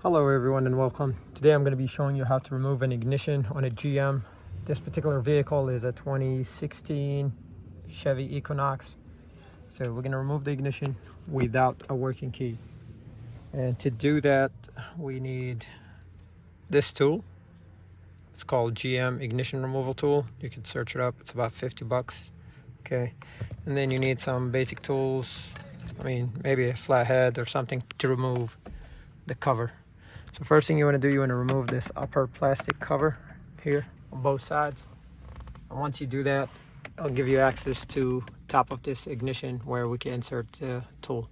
Hello everyone and welcome. Today I'm going to be showing you how to remove an ignition on a GM. This particular vehicle is a 2016 Chevy Equinox. So we're going to remove the ignition without a working key. And to do that we need this tool. It's called GM ignition removal tool. You can search it up. It's about 50 bucks. Okay. And then you need some basic tools. Maybe a flathead or something to remove the cover. So first thing you want to do, you want to remove this upper plastic cover here on both sides. And once you do that, it'll give you access to top of this ignition where we can insert the tool.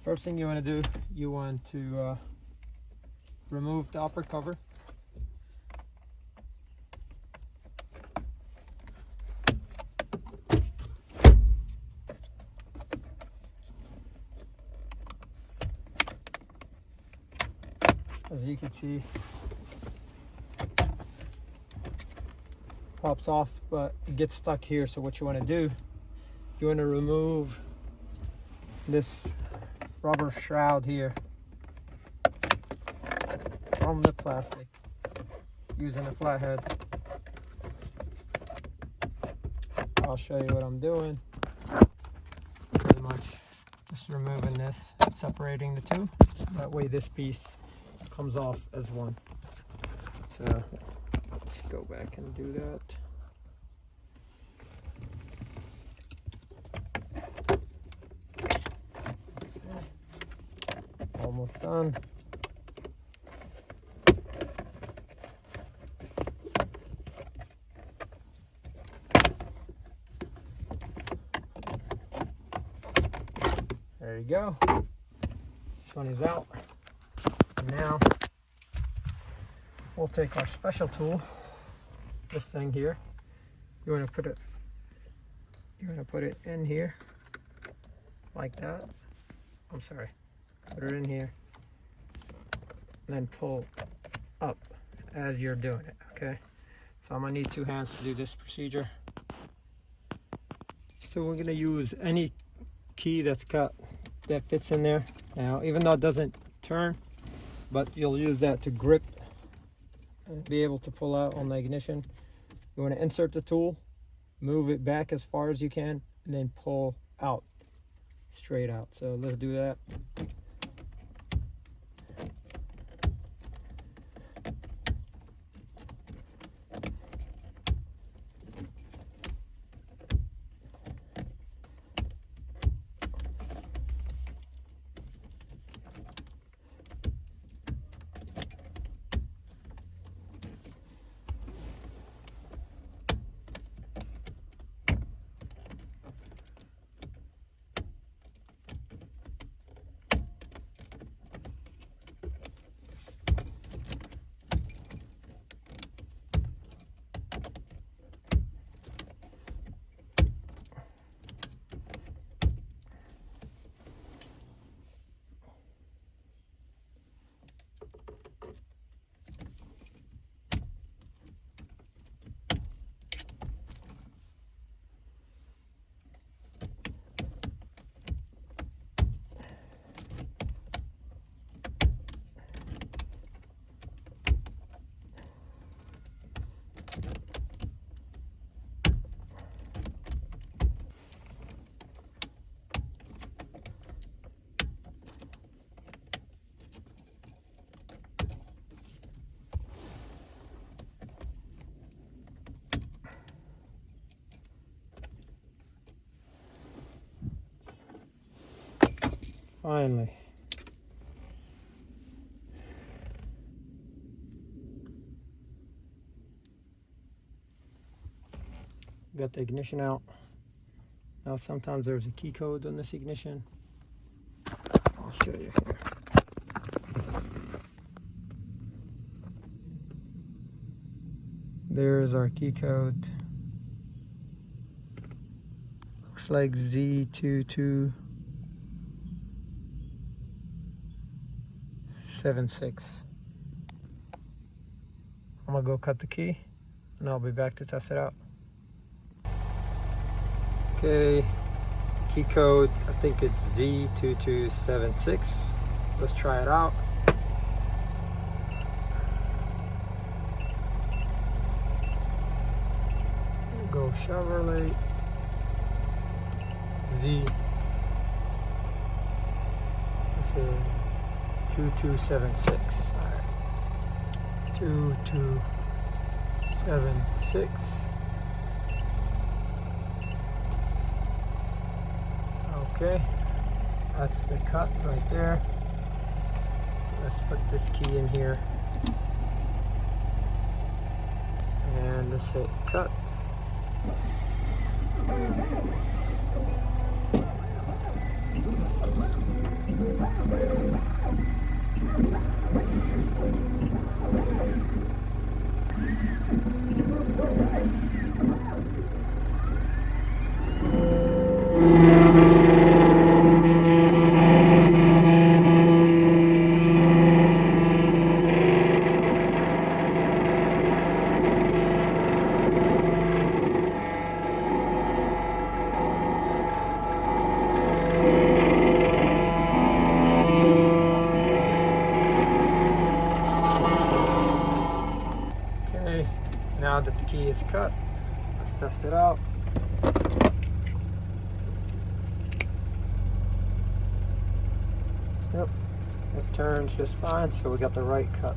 First thing you want to do, you want to remove the upper cover. As you can see, pops off, but it gets stuck here. So what you want to do, you want to remove this rubber shroud here from the plastic using a flathead. I'll show you what I'm doing. Pretty much just removing this, separating the two. That way this piece comes off as one. So let's go back and do that. Almost done. There you go. This one is out. And now we'll take our special tool, this thing here. You want to put it in here like that. I'm sorry. Put it in here and then pull up as you're doing it, okay? So I'm gonna need two hands to do this procedure. So we're gonna use any key that fits in there. Now, even though it doesn't turn, but you'll use that to grip and be able to pull out on the ignition. You want to insert the tool, move it back as far as you can, and then pull out, straight out. So let's do that. Finally. Got the ignition out. Now sometimes there's a key code on this ignition. I'll show you here. There's our key code. Looks like Z2276. I'm gonna go cut the key and I'll be back to test it out. Okay, key code, I think it's Z2276. Let's try it out. Go Chevrolet Z. This is 2276. All right. 2276. Okay, that's the cut right there. Let's put this key in here and let's hit cut. Now that the key is cut, let's test it out. Yep, it turns just fine, so we got the right cut.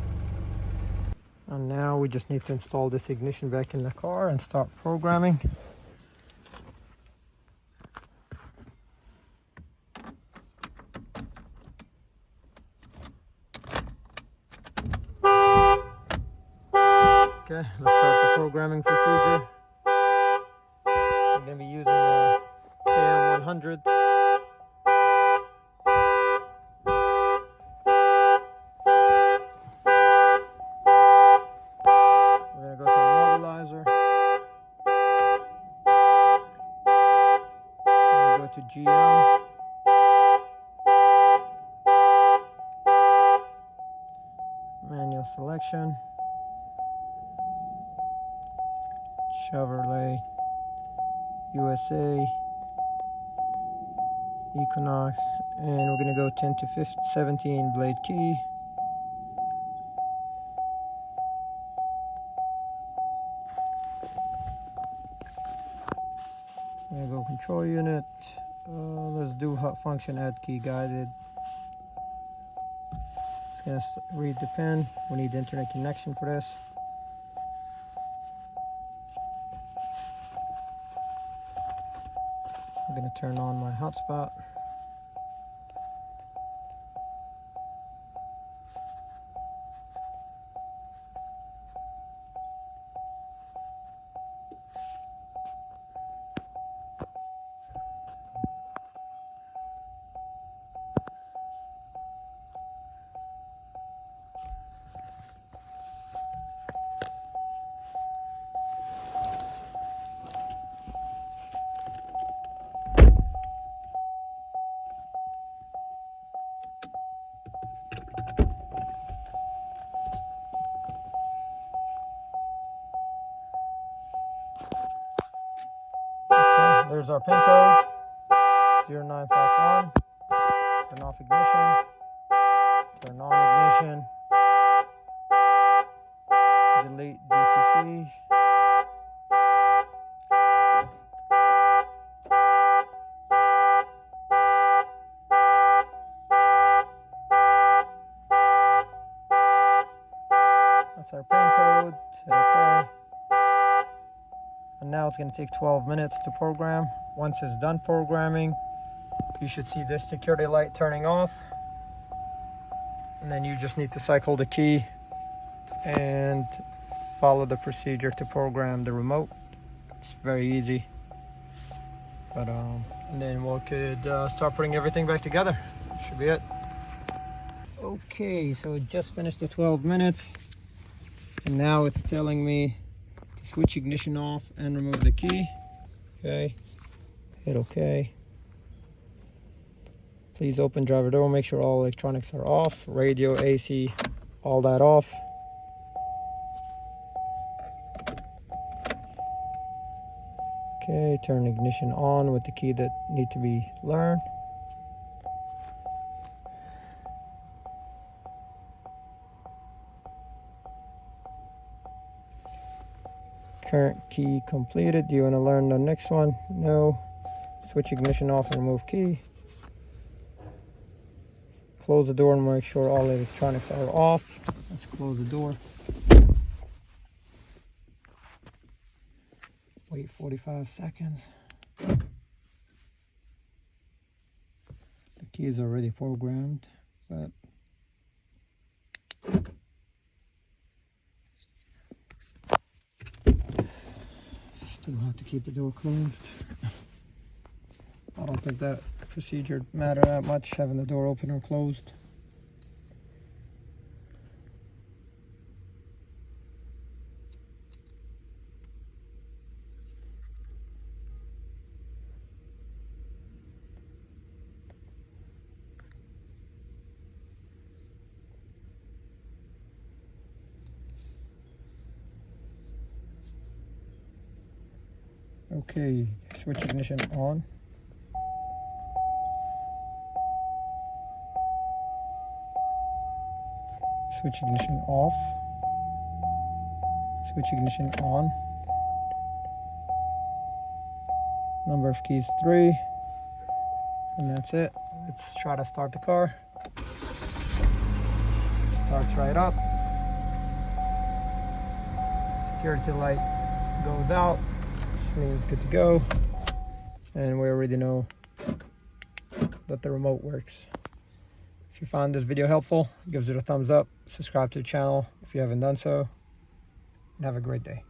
And now we just need to install this ignition back in the car and start programming. Okay, let's start the programming procedure. I'm going to be using the KM100. We're going to go to mobilizer. We're going to go to GM. Manual selection. Chevrolet USA Equinox, and we're going to go 10 to 17 blade key. We're going to go control unit. Let's do hot function add key guided. It's going to read the pin. We need the internet connection for this. I'm going to turn on my hotspot. There's our pin code, 0951. Turn off ignition, turn on ignition, delete DTCs. That's our pin code. Okay. And now it's going to take 12 minutes to program. Once it's done programming, you should see this security light turning off. And then you just need to cycle the key and follow the procedure to program the remote. It's very easy. But and then we could start putting everything back together. Should be it. Okay, so it just finished the 12 minutes. And now it's telling me to switch ignition off and remove the key. Okay, hit OK. Please open driver door, make sure all electronics are off. Radio, AC, all that off. Okay, turn ignition on with the key that need to be learned. Turnkey completed. Do you want to learn the next one? No. Switch ignition off and remove key. Close the door and make sure all electronics are off. Let's close the door. Wait 45 seconds. The key is already programmed, but still have to keep the door closed. I don't think that procedure matters that much, having the door open or closed. Okay, switch ignition on. Switch ignition off. Switch ignition on. Number of keys 3. And that's it. Let's try to start the car. Starts right up. Security light goes out, which means it's good to go. And we already know that the remote works. If you found this video helpful, give it a thumbs up, subscribe to the channel if you haven't done so, and have a great day.